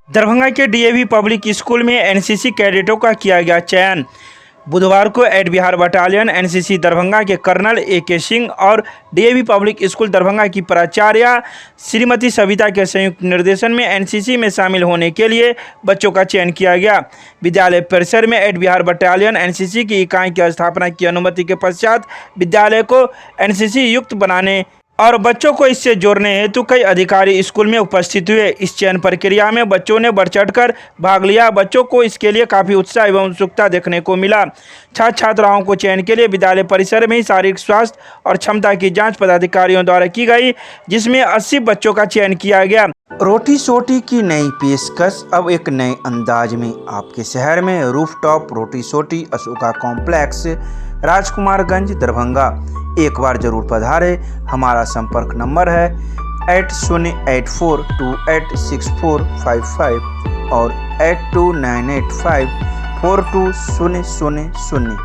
दरभंगा के DAV public school में NCC कैडेटों का किया गया चयन। बुधवार को एड बिहार बटालियन एनसीसी दरभंगा के कर्नल ए.के. सिंह और डीएवी पब्लिक स्कूल दरभंगा की प्राचार्य श्रीमती सविता के संयुक्त निर्देशन में एनसीसी में शामिल होने के लिए बच्चों का चयन किया गया। विद्यालय परिसर में एड बिहार बटालियन एनसीसी की इकाई की स्थापना की अनुमति के पश्चात विद्यालय को एनसीसी युक्त बनाने और बच्चों को इससे जोड़ने हेतु कई अधिकारी स्कूल में उपस्थित हुए। इस चयन प्रक्रिया में बच्चों ने बढ़ चढ़कर भाग लिया। बच्चों को इसके लिए काफ़ी उत्साह एवं उत्सुकता देखने को मिला। छात्र छात्राओं को चयन के लिए विद्यालय परिसर में ही शारीरिक स्वास्थ्य और क्षमता की जांच पदाधिकारियों द्वारा की गई, जिसमें 80 बच्चों का चयन किया गया। रोटी सोटी की नई पेशकश अब एक नए अंदाज में आपके शहर में रूफटॉप रोटी सोटी अशोका कॉम्प्लेक्स, राजकुमारगंज, दरभंगा। एक बार जरूर पधारे। हमारा संपर्क नंबर है 8084286455 और 8298542000।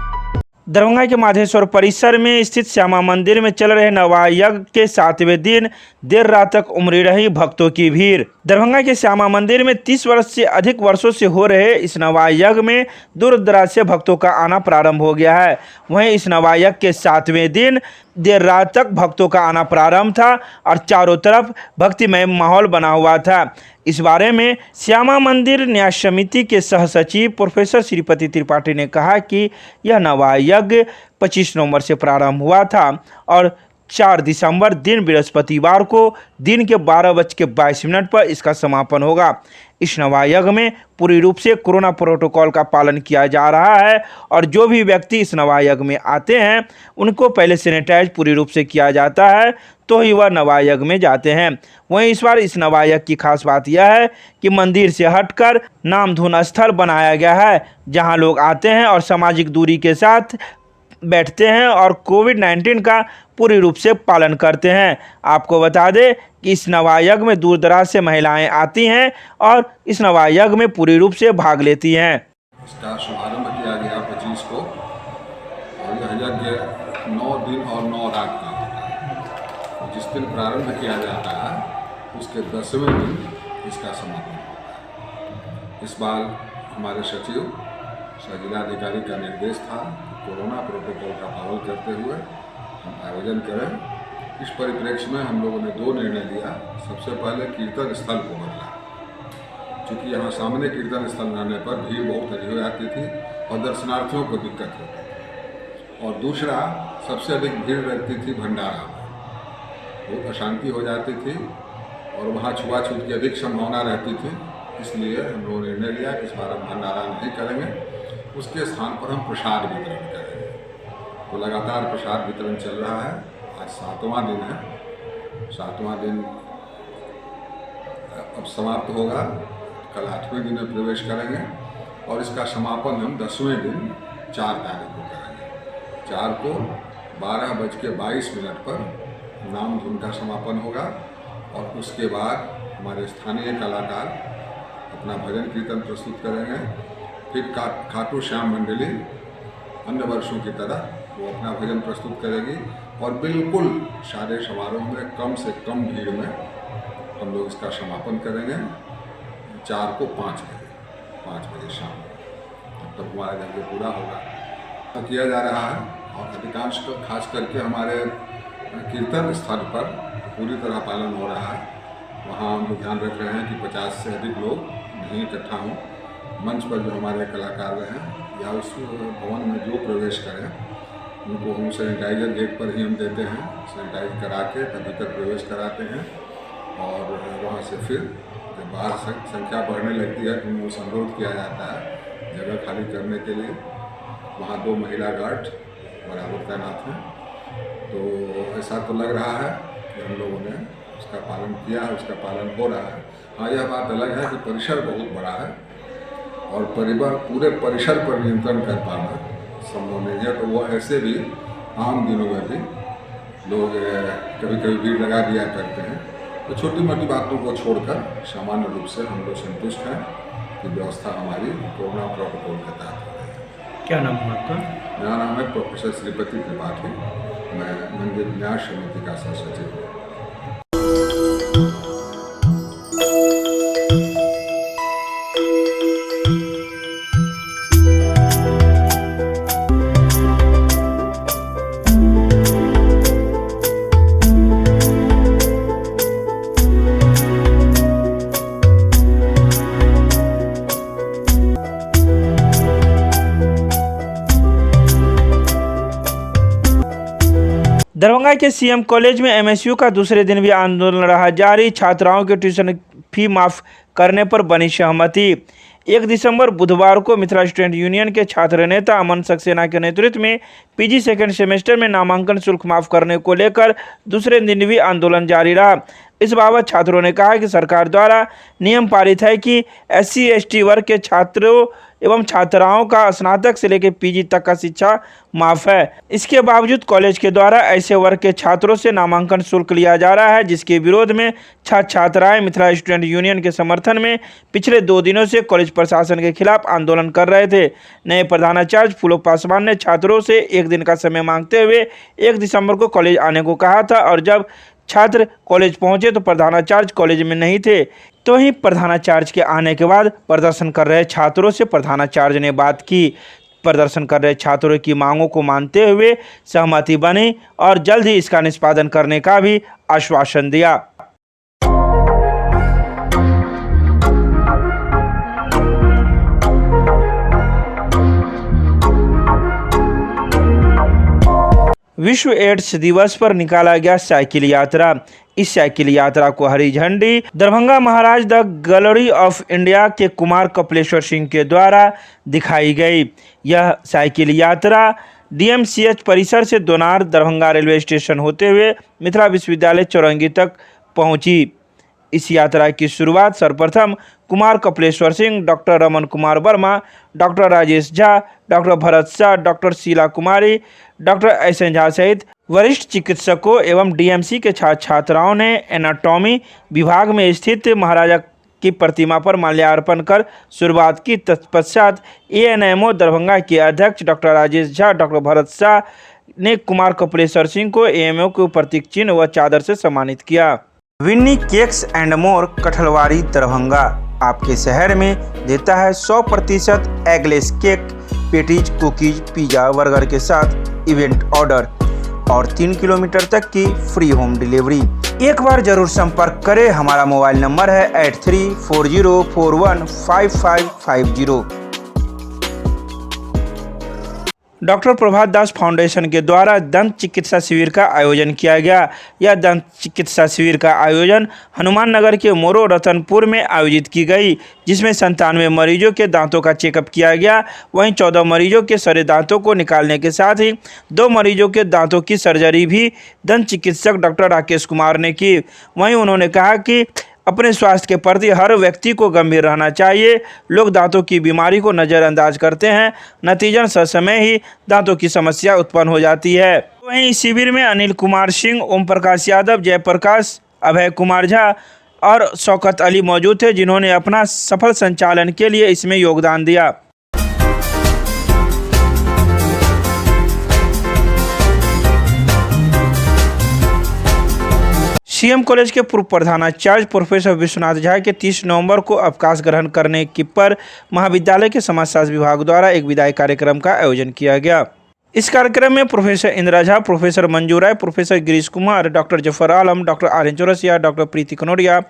दरभंगा के माधेश्वर परिसर में स्थित श्यामा मंदिर में चल रहे नवायज्ञ के 7वें दिन देर रात तक उमड़ी रही भक्तों की भीड़। दरभंगा के श्यामा मंदिर में 30 वर्ष से अधिक वर्षों से हो रहे इस नवायज्ञ में दूर दराज से भक्तों का आना प्रारंभ हो गया है। वहीं इस नवायज्ञ के 7वें दिन देर रात तक भक्तों का आना प्रारंभ था और चारों तरफ भक्तिमय माहौल बना हुआ था। इस बारे में श्यामा मंदिर न्यास समिति के सह सचिव प्रोफेसर श्रीपति त्रिपाठी ने कहा कि यह नवायज्ञ 25 नवंबर से प्रारंभ हुआ था और 4 दिसंबर दिन बृहस्पतिवार को दिन के 12:22 पर इसका समापन होगा। इस नवायज्ञ में पूरी रूप से कोरोना प्रोटोकॉल का पालन किया जा रहा है और जो भी व्यक्ति इस नवायज्ञ में आते हैं उनको पहले सैनिटाइज पूरी रूप से किया जाता है तो ही वह नवायज्ञ में जाते हैं। वहीं इस बार इस नवायज्ञ की खास बात यह है कि मंदिर से हटकर नामधुन स्थल बनाया गया है, जहां लोग आते हैं और सामाजिक दूरी के साथ बैठते हैं और कोविड-19 का पूरी रूप से पालन करते हैं। आपको बता दें कि इस नवायज्ञ में दूर दराज से महिलाएं आती हैं और इस नवायज्ञ में पूरी रूप से भाग लेती हैं। इसका शुभारंभ किया गया 25 को और यह यज्ञ 9 दिन और 9 रात का होता है। जिस दिन प्रारंभ किया जाता है उसके 10वें दिन इसका समापन होता है। इस बार हमारे सचिव जिलाधिकारी का निर्देश था कोरोना प्रोटोकॉल का पालन करते हुए हम आयोजन करें। इस परिप्रेक्ष्य में हम लोगों ने 2 निर्णय लिया। सबसे पहले कीर्तन स्थल को बदला, क्योंकि यहाँ सामने कीर्तन स्थल रहने पर भीड़ बहुत अधिक हो जाती थी और दर्शनार्थियों को दिक्कत होती थी। और दूसरा, सबसे अधिक भीड़ रहती थी भंडारा में, बहुत अशांति हो जाती थी और वहाँ छुआछूत की अधिक संभावना रहती थी। इसलिए हम लोगों ने निर्णय लिया कि इस बार हम भंडारा नहीं करेंगे, उसके स्थान पर हम प्रसाद वितरण करेंगे। तो लगातार प्रसाद वितरण चल रहा है। आज 7वां दिन है। 7वां दिन अब समाप्त होगा। कल 8वें दिन में प्रवेश करेंगे और इसका समापन हम 10वें दिन 4 तारीख को करेंगे। 4 को 12:22 पर नाम धुन का समापन होगा और उसके बाद हमारे स्थानीय कलाकार अपना भजन कीर्तन प्रस्तुत करेंगे। फिर खाटू श्याम मंडली अन्य वर्षों की तरह वो अपना भजन प्रस्तुत करेगी और बिल्कुल सारे समारोह में कम से कम भीड़ में हम लोग इसका समापन करेंगे। 4 को 5 बजे शाम तब हमारा यज्ञ पूरा होगा। तो किया जा रहा है और अधिकांश खास करके हमारे कीर्तन स्थल पर पूरी तरह पालन हो रहा है। वहाँ हम लोग ध्यान रख रहे हैं कि 50 से अधिक लोग नहीं इकट्ठा हों। मंच पर जो हमारे कलाकार हैं या उस भवन में जो प्रवेश करें उनको हम सैनिटाइजर गेट पर ही हम देते हैं। सैनिटाइज करा के तब भीतर प्रवेश कराते हैं और वहाँ से फिर जब बाहर संख्या बढ़ने लगती है तो उनको अनुरोध किया जाता है जगह खाली करने के लिए। वहाँ 2 महिला गार्ड बराबर तैनात हैं। तो ऐसा तो लग रहा है कि हम लोगों ने उसका पालन किया है, उसका पालन हो रहा है। हाँ, यह बात अलग है कि परिसर बहुत बड़ा है और पूरे परिसर पर नियंत्रण कर पाना संभव नहीं है। तो वो ऐसे भी आम दिनों में भी लोग कभी कभी भीड़ लगा दिया करते हैं। तो छोटी मोटी बातों को छोड़कर सामान्य रूप से हम लोग संतुष्ट हैं कि व्यवस्था हमारी कोरोना प्रोटोकॉल के तहत हो रही है। क्या नाम है आपका? मेरा नाम है प्रोफेसर श्रीपति त्रिपाठी। मैं मंदिर न्यास समिति का सह सचिव हूँ। दरभंगा के सीएम कॉलेज में एमएसयू का दूसरे दिन भी आंदोलन रहा जारी। छात्राओं के ट्यूशन फी माफ करने पर बनी सहमति। 1 दिसंबर बुधवार को मिथिला स्टूडेंट यूनियन के छात्र नेता अमन सक्सेना के नेतृत्व में पीजी सेकेंड सेमेस्टर में नामांकन शुल्क माफ करने को लेकर दूसरे दिन भी आंदोलन जारी रहा। इस बाबत छात्रों ने कहा कि सरकार द्वारा नियम पारित है कि SC ST वर्ग के छात्रों एवं छात्राओं का स्नातक से लेकर पीजी तक का शिक्षा माफ है। इसके बावजूद कॉलेज के द्वारा ऐसे वर्ग के छात्रों से नामांकन शुल्क लिया जा रहा है, जिसके विरोध में छात्राएं मिथिला स्टूडेंट यूनियन के समर्थन में पिछले 2 दिनों से कॉलेज प्रशासन के खिलाफ आंदोलन कर रहे थे। नए प्रधानाचार्य फूलोक पासवान ने छात्रों से 1 दिन का समय मांगते हुए 1 दिसंबर को कॉलेज आने को कहा था और जब छात्र कॉलेज पहुंचे तो प्रधानाचार्य कॉलेज में नहीं थे। तो वहीं प्रधानाचार्य के आने के बाद प्रदर्शन कर रहे छात्रों से प्रधानाचार्य ने बात की। प्रदर्शन कर रहे छात्रों की मांगों को मानते हुए सहमति बनी और जल्द ही इसका निष्पादन करने का भी आश्वासन दिया। विश्व एड्स दिवस पर निकाला गया साइकिल यात्रा। इस साइकिल यात्रा को हरी झंडी दरभंगा महाराज द गैलरी ऑफ इंडिया के कुमार कपिलेश्वर सिंह के द्वारा दिखाई गई। यह साइकिल यात्रा DMCH परिसर से दोनार दरभंगा रेलवे स्टेशन होते हुए मिथिला विश्वविद्यालय चौरंगी तक पहुंची। इस यात्रा की शुरुआत सर्वप्रथम Kumar Kapileshwar Singh, doctor Raman Kumar Verma, doctor Rajesh Jha, doctor Bharat Shah, doctor Sheela Kumari, doctor Ehsan Jha सहित वरिष्ठ चिकित्सकों एवं DMC के छात्राओं ने एनाटॉमी विभाग में स्थित महाराजा की प्रतिमा पर माल्यार्पण कर शुरुआत की। तत्पश्चात ANMO दरभंगा के अध्यक्ष डॉक्टर राजेश झा, डॉक्टर भरत शाह ने कुमार कपिलेश्वर सिंह को AMO को प्रतीक चिन्ह व चादर से सम्मानित किया। Vinni cakes and more Kathalwadi Darbhanga आपके शहर में देता है 100% eggless cake, patties, cookies, pizza, burger के साथ इवेंट ऑर्डर और 3 किलोमीटर तक की फ्री होम डिलीवरी। एक बार जरूर संपर्क करें। हमारा मोबाइल नंबर है 8340415550। डॉक्टर प्रभात दास फाउंडेशन के द्वारा दंत चिकित्सा शिविर का आयोजन किया गया। यह दंत चिकित्सा शिविर का आयोजन हनुमान नगर के मोरो रतनपुर में आयोजित की गई, जिसमें 97 मरीजों के दांतों का चेकअप किया गया। वहीं 14 मरीजों के सड़े दांतों को निकालने के साथ ही 2 मरीजों के दांतों की सर्जरी भी दंत चिकित्सक डॉक्टर राकेश कुमार ने की। वहीं उन्होंने कहा कि अपने स्वास्थ्य के प्रति हर व्यक्ति को गंभीर रहना चाहिए। लोग दांतों की बीमारी को नज़रअंदाज करते हैं, नतीजन ससमय ही दांतों की समस्या उत्पन्न हो जाती है। वहीं इस शिविर में अनिल कुमार सिंह, ओम प्रकाश यादव, जयप्रकाश, अभय कुमार झा और शौकत अली मौजूद थे, जिन्होंने अपना सफल संचालन के लिए इसमें योगदान दिया। सीएम कॉलेज के पूर्व प्रधानाचार्य प्रोफेसर विश्वनाथ झा के 30 नवंबर को अवकाश ग्रहण करने की पर महाविद्यालय के समाजशास्त्र विभाग द्वारा एक विदाई कार्यक्रम का आयोजन किया गया। इस कार्यक्रम में professor Indira Jha, professor Manju Rai, professor Girish Kumar, doctor Zafar Alam, doctor Aryan Chaurasia, doctor Preeti Kanauria,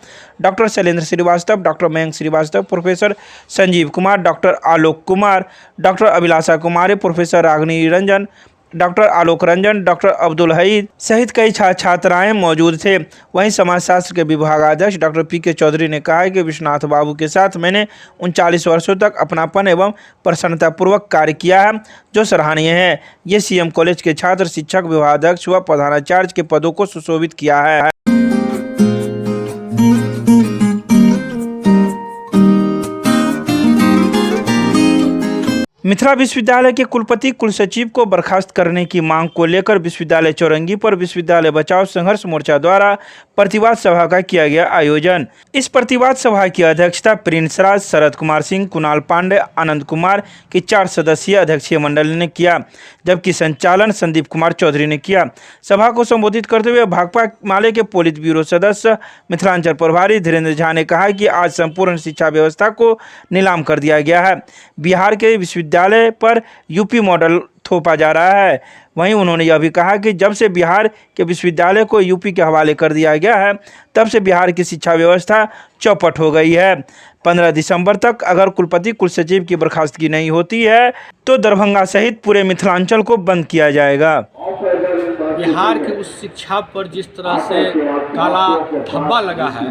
doctor Shailendra Srivastava, doctor Mayank Srivastava, professor Sanjeev Kumar, doctor Alok Kumar, doctor Abhilasha Kumari, professor Ragini Ranjan, doctor Alok Ranjan, doctor Abdul Haid सहित कई छात्राएं मौजूद थे। वहीं समाजशास्त्र के विभागाध्यक्ष डॉक्टर PK चौधरी ने कहा कि विश्वनाथ बाबू के साथ मैंने 39 वर्षों तक अपनापन एवं प्रसन्नतापूर्वक कार्य किया है, जो सराहनीय है। ये सीएम कॉलेज के छात्र, शिक्षक, विभागाध्यक्ष व प्रधानाचार्य के पदों को सुशोभित किया है। मिथिला विश्वविद्यालय के कुलपति कुलसचिव को बर्खास्त करने की मांग को लेकर विश्वविद्यालय चौरंगी पर विश्वविद्यालय बचाओ संघर्ष मोर्चा द्वारा प्रतिवाद सभा का किया गया आयोजन। इस प्रतिवाद सभा की अध्यक्षता प्रिंस राज, शरद कुमार सिंह, कुणाल पांडे, आनंद कुमार की 4 सदस्यीय अध्यक्षीय मंडल ने किया, जबकि संचालन संदीप कुमार चौधरी ने किया। सभा को संबोधित करते हुए भाकपा माले के पोलित ब्यूरो सदस्य मिथिलांचल प्रभारी धीरेन्द्र झा ने कहा कि आज संपूर्ण शिक्षा व्यवस्था को नीलाम कर दिया गया है। बिहार के विश्वविद्यालय पर यूपी मॉडल थोपा जा रहा है। वहीं उन्होंने यह भी कहा कि जब से बिहार के विश्वविद्यालय को यूपी के हवाले कर दिया गया है, तब से बिहार की शिक्षा व्यवस्था चौपट हो गई है। 15 दिसंबर तक अगर कुलपति कुलसचिव की बर्खास्तगी नहीं होती है तो दरभंगा सहित पूरे मिथिलांचल को बंद किया जाएगा। बिहार के उस शिक्षा पर जिस तरह से काला धब्बा लगा है,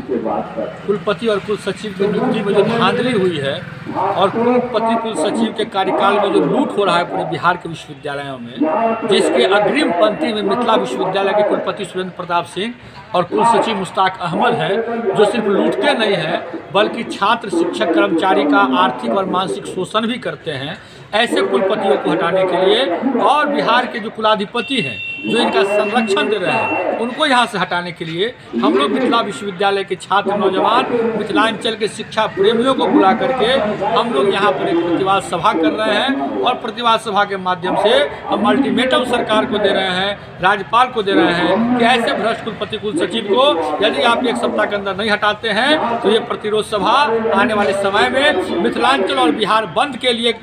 कुलपति और कुल सचिव की नियुक्ति में जो धांधली हुई है और कुलपति कुल सचिव के कार्यकाल में जो लूट हो रहा है पूरे बिहार के विश्वविद्यालयों में, जिसके अग्रिम पंक्ति में मिथिला विश्वविद्यालय के कुलपति सुरेंद्र प्रताप सिंह और कुल सचिव मुश्ताक अहमद हैं, जो सिर्फ लूटते नहीं हैं बल्कि छात्र, शिक्षक, कर्मचारी का आर्थिक और मानसिक शोषण भी करते हैं। ऐसे कुलपतियों को हटाने के लिए और बिहार के जो कुलाधिपति हैं जो इनका संरक्षण दे रहे हैं उनको यहाँ से हटाने के लिए हम लोग मिथिला विश्वविद्यालय के छात्र, नौजवान, मिथिलांचल के शिक्षा प्रेमियों को बुला करके हम लोग यहाँ पर एक प्रतिवाद सभा कर रहे हैं और प्रतिवाद सभा के माध्यम से हम अल्टीमेटम सरकार को दे रहे हैं, राज्यपाल को दे रहे हैं कि ऐसे भ्रष्ट कुलपति कुल सचिव को यदि आप एक सप्ताह के अंदर नहीं हटाते हैं तो ये प्रतिरोध सभा आने वाले समय में मिथिलांचल और बिहार बंद के लिए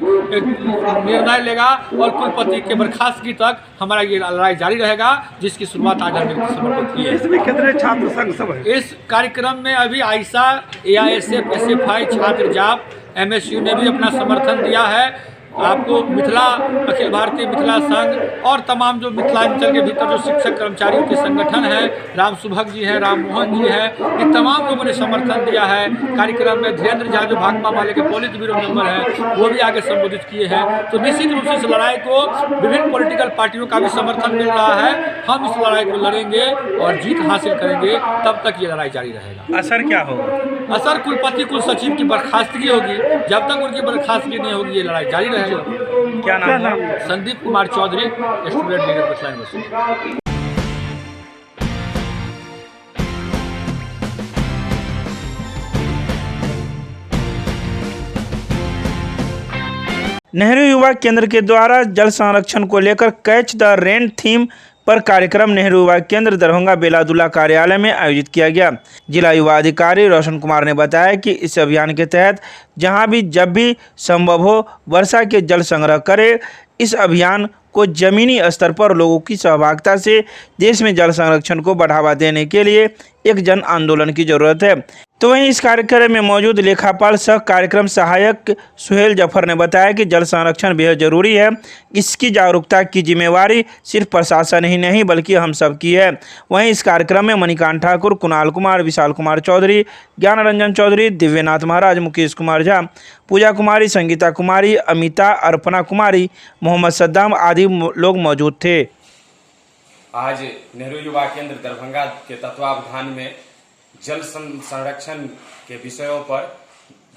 निर्णय लेगा और कुलपति के बर्खास्तगी तक हमारा ये लड़ाई जारी रहेगा, जिसकी शुरुआत आज हमने समर्पित की है। इसमें कितने छात्र संघ सब है? इस कार्यक्रम में अभी आयशा, AISF, SFI, छात्र जाप, MSU ने भी अपना समर्थन दिया है। आपको मिथिला, अखिल भारतीय मिथिला संघ और तमाम जो मिथिलांचल के भीतर जो शिक्षक कर्मचारियों के संगठन हैं, राम सुभग जी हैं, राम मोहन जी हैं, इन तमाम लोगों ने समर्थन दिया है। कार्यक्रम में धीरेन्द्र झा जो भाकपा माले के पोलित ब्यूरो मेंबर हैं वो भी आगे संबोधित किए हैं। तो निश्चित रूप से इस लड़ाई को विभिन्न पॉलिटिकल पार्टियों का भी समर्थन मिल रहा है। हम इस लड़ाई को लड़ेंगे और जीत हासिल करेंगे, तब तक ये लड़ाई जारी रहेगा। असर क्या होगा? असर कुलपति कुल सचिव की बर्खास्तगी होगी। जब तक उनकी बर्खास्तगी नहीं होगी ये लड़ाई जारी रहेगी। क्या नाम है? Sandeep Kumar Chaudhary, student leader Mithila university. Nehru Yuva Kendra के द्वारा जल संरक्षण को लेकर कैच द रेन थीम पर कार्यक्रम नेहरू युवा केंद्र दरभंगा बेलादुल्ला कार्यालय में आयोजित किया गया। जिला युवा अधिकारी रोशन कुमार ने बताया कि इस अभियान के तहत जहां भी जब भी संभव हो वर्षा के जल संग्रह करें। इस अभियान को जमीनी स्तर पर लोगों की सहभागिता से देश में जल संरक्षण को बढ़ावा देने के लिए एक जन आंदोलन की जरूरत है। तो वहीं इस कार्यक्रम में मौजूद लेखापाल सह कार्यक्रम सहायक सुहेल जफर ने बताया कि जल संरक्षण बेहद जरूरी है। इसकी जागरूकता की जिम्मेवारी सिर्फ प्रशासन ही नहीं बल्कि हम सब की है। वहीं इस कार्यक्रम में मणिकांत ठाकुर, कुणाल कुमार, विशाल कुमार चौधरी, ज्ञान रंजन चौधरी, दिव्यनाथ महाराज, मुकेश कुमार झा, पूजा कुमारी, संगीता कुमारी, अमिता, अर्पणा कुमारी, मोहम्मद सद्दाम आदि लोग मौजूद थे। आज नेहरू युवा केंद्र दरभंगा के तत्वावधान में जल संरक्षण के विषयों पर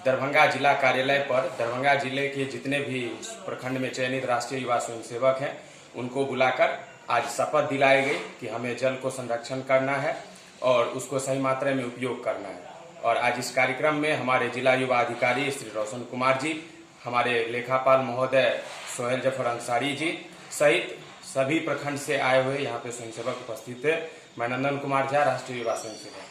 दरभंगा जिला कार्यालय पर दरभंगा जिले के जितने भी प्रखंड में चयनित राष्ट्रीय युवा स्वयंसेवक हैं उनको बुलाकर आज शपथ दिलाई गई कि हमें जल को संरक्षण करना है और उसको सही मात्रा में उपयोग करना है। और आज इस कार्यक्रम में हमारे जिला युवा अधिकारी श्री रोशन कुमार जी, हमारे लेखापाल महोदय सोहेल जफर अंसारी जी सहित सभी प्रखंड से आए हुए यहाँ पे स्वयंसेवक उपस्थित थे। मैं नंदन कुमार झा, राष्ट्रीय युवा स्वयंसेवक।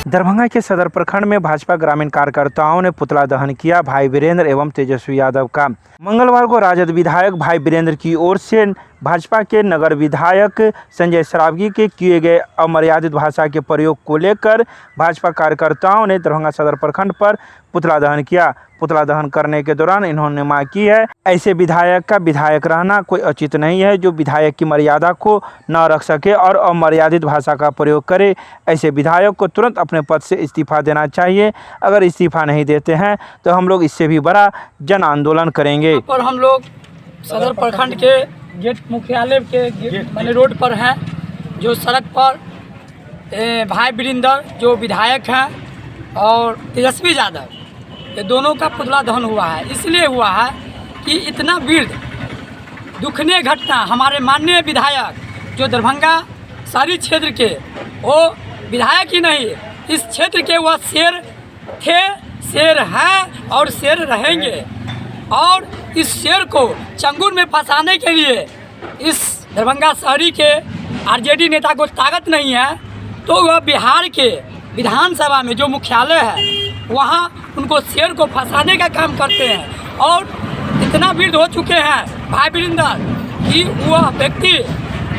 दरभंगा के सदर प्रखंड में भाजपा ग्रामीण कार्यकर्ताओं ने पुतला दहन किया। भाई वीरेंद्र एवं तेजस्वी यादव का मंगलवार को राजद विधायक भाई वीरेंद्र की ओर से भाजपा के नगर विधायक संजय सरावगी के किए गए अमर्यादित भाषा के प्रयोग को लेकर भाजपा कार्यकर्ताओं ने दरभंगा सदर प्रखंड पर पुतला दहन किया। पुतला दहन करने के दौरान इन्होंने मांग की है, ऐसे विधायक का विधायक रहना कोई उचित नहीं है जो विधायक की मर्यादा को न रख सके और अमर्यादित भाषा का प्रयोग करे। ऐसे विधायक को तुरंत अपने पद से इस्तीफा देना चाहिए। अगर इस्तीफा नहीं देते हैं तो हम लोग इससे भी बड़ा जन आंदोलन करेंगे। पर हम लोग सदर प्रखंड के गेट मुख्यालय के मैंने रोड पर हैं, जो सड़क पर भाई वीरेंद्र जो विधायक हैं और तेजस्वी यादव, ये दोनों का पुतला दहन हुआ है। इसलिए हुआ है कि इतना वृद्ध दुखनीय घटना हमारे माननीय विधायक जो दरभंगा शहरी क्षेत्र के, वो विधायक ही नहीं, इस क्षेत्र के वह शेर थे, शेर हैं और शेर रहेंगे। और इस शेर को चंगुल में फंसाने के लिए इस दरभंगा शहरी के आरजेडी नेता को ताकत नहीं है, तो वह बिहार के विधानसभा में जो मुख्यालय है वहाँ उनको शेर को फंसाने का काम करते हैं। और इतना वृद्ध हो चुके हैं भाई वीरेंद्र कि वह व्यक्ति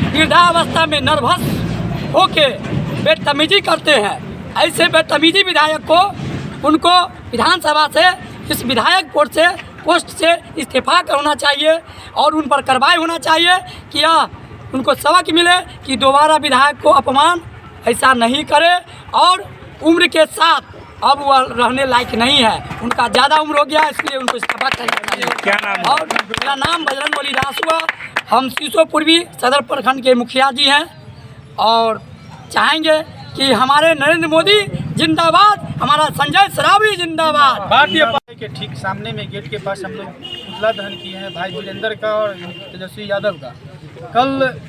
वृद्धावस्था में नर्वस होके बेतमीजी करते हैं। ऐसे बेतमीजी विधायक को उनको विधानसभा से इस विधायक पोस्ट से इस्तीफा होना चाहिए और उन पर कार्रवाई होना चाहिए कि उनको सबक मिले कि दोबारा विधायक को अपमान ऐसा नहीं करे और उम्र के साथ अब वह रहने लायक नहीं है, उनका ज़्यादा उम्र हो गया, इसलिए उनको इस्तीफा करना चाहिए। क्या नाम है? और मेरा नाम बजरंगबली दास हुआ। हम शीशो पूर्वी सदर प्रखंड के मुखिया जी हैं और चाहेंगे कि हमारे नरेंद्र मोदी जिंदाबाद, हमारा संजय सरावगी जिंदाबाद। भारतीय पार्टी के ठीक सामने में गेट के पास हम लोग पुतला दहन किए हैं भाई वीरेंद्र का और तेजस्वी यादव का। कल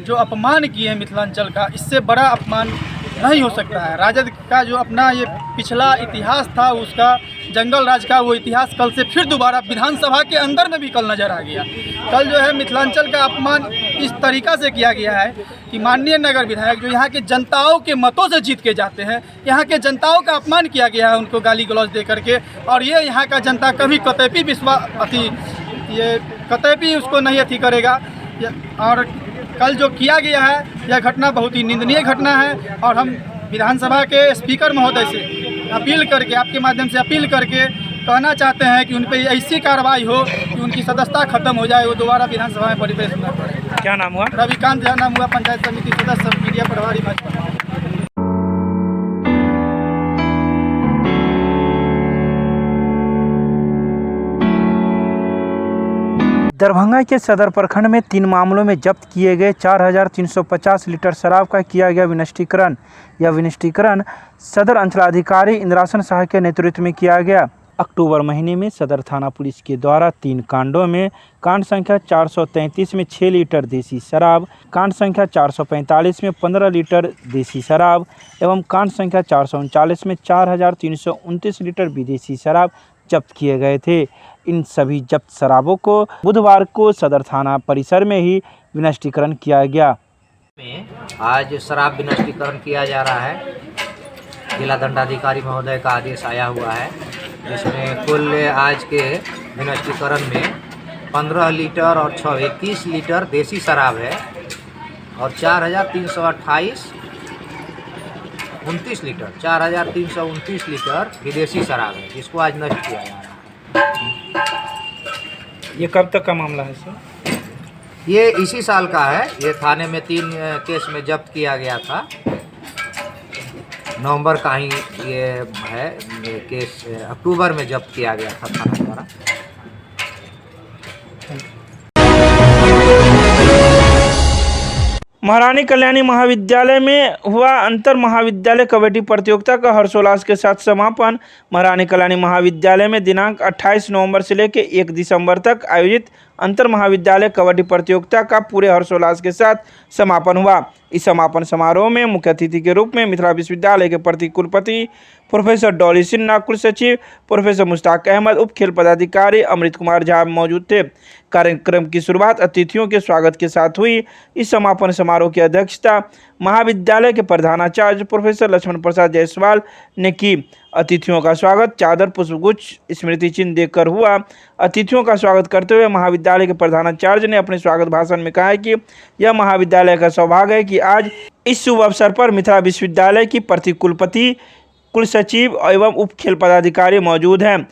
जो अपमान किए हैं मिथिलांचल का, इससे बड़ा अपमान नहीं हो सकता है। राजद का जो अपना ये पिछला इतिहास था, उसका जंगल राज का वो इतिहास कल से फिर दोबारा विधानसभा के अंदर में भी कल नजर आ गया। कल जो है मिथिलांचल का अपमान इस तरीक़ा से किया गया है कि माननीय नगर विधायक जो यहाँ के जनताओं के मतों से जीत के जाते हैं, यहाँ के जनताओं का अपमान किया गया है उनको गाली गलौज दे करके। और ये यहाँ का जनता कभी कतई उसको नहीं अथी करेगा। और कल जो किया गया है यह घटना बहुत ही निंदनीय घटना है और हम विधानसभा के स्पीकर महोदय से अपील करके, आपके माध्यम से अपील करके कहना चाहते हैं कि उन पर ऐसी कार्रवाई हो कि उनकी सदस्यता खत्म हो जाए, वो दोबारा विधानसभा में परिवेश न पड़े। क्या नाम हुआ? रविकांत झा नाम हुआ, पंचायत समिति सदस्य, सब मीडिया प्रभारी भाजपा। दरभंगा के सदर प्रखंड में 3 मामलों में जब्त किए गए 4,350 लीटर शराब का किया गया विनिष्टीकरण। यह विनिष्टीकरण सदर अंचलाधिकारी इंद्रासन शाह के नेतृत्व में किया गया। अक्टूबर महीने में सदर थाना पुलिस के द्वारा 3 कांडों में कांड संख्या 433 में 6 लीटर देसी शराब, कांड संख्या 445 में 15 लीटर देसी शराब एवं कांड संख्या 439 में 4,329 लीटर विदेशी शराब जब्त किए गए थे। इन सभी जब्त शराबों को बुधवार को सदर थाना परिसर में ही विनिष्टीकरण किया गया। आज शराब विनिष्टीकरण किया जा रहा है। जिला दंडाधिकारी महोदय का आदेश आया हुआ है, जिसमें कुल आज के विनिष्टीकरण में 15 लीटर और 21 लीटर देसी शराब है और 4,329 लीटर विदेशी शराब है, जिसको आज नष्ट किया जा रहा है। ये कब तक का मामला है सर? ये इसी साल का है। ये थाने में 3 केस में जब्त किया गया था। नवंबर का ही ये है, ये केस अक्टूबर में जब्त किया गया था थाना द्वारा। महारानी कल्याणी महाविद्यालय में हुआ अंतर महाविद्यालय कबड्डी प्रतियोगिता का हर्षोल्लास के साथ समापन। महारानी कल्याणी महाविद्यालय में दिनांक 28 नवंबर से लेकर 1 दिसंबर तक आयोजित अंतर महाविद्यालय कबड्डी प्रतियोगिता का पूरे हर्षोल्लास के साथ समापन हुआ। इस समापन समारोह में मुख्य अतिथि के रूप में मिथिला विश्वविद्यालय के प्रति कुलपति प्रोफेसर डॉली सिन्हा, कुलसचिव प्रोफेसर मुश्ताक अहमद, उप खेल पदाधिकारी अमृत कुमार झा मौजूद थे। कार्यक्रम की शुरुआत अतिथियों के स्वागत के साथ हुई। इस समापन समारोह की अध्यक्षता महाविद्यालय के प्रधानाचार्य प्रोफेसर लक्ष्मण प्रसाद जायसवाल ने की। अतिथियों का स्वागत चादर, पुष्पगुच्छ, स्मृति चिन्ह देकर हुआ। अतिथियों का स्वागत करते हुए महाविद्यालय के प्रधानाचार्य ने अपने स्वागत भाषण में कहा कि यह महाविद्यालय का सौभाग्य है कि आज इस शुभ अवसर पर मिथिला विश्वविद्यालय की प्रति कुलपति, कुलसचिव एवं उप खेल पदाधिकारी मौजूद हैं।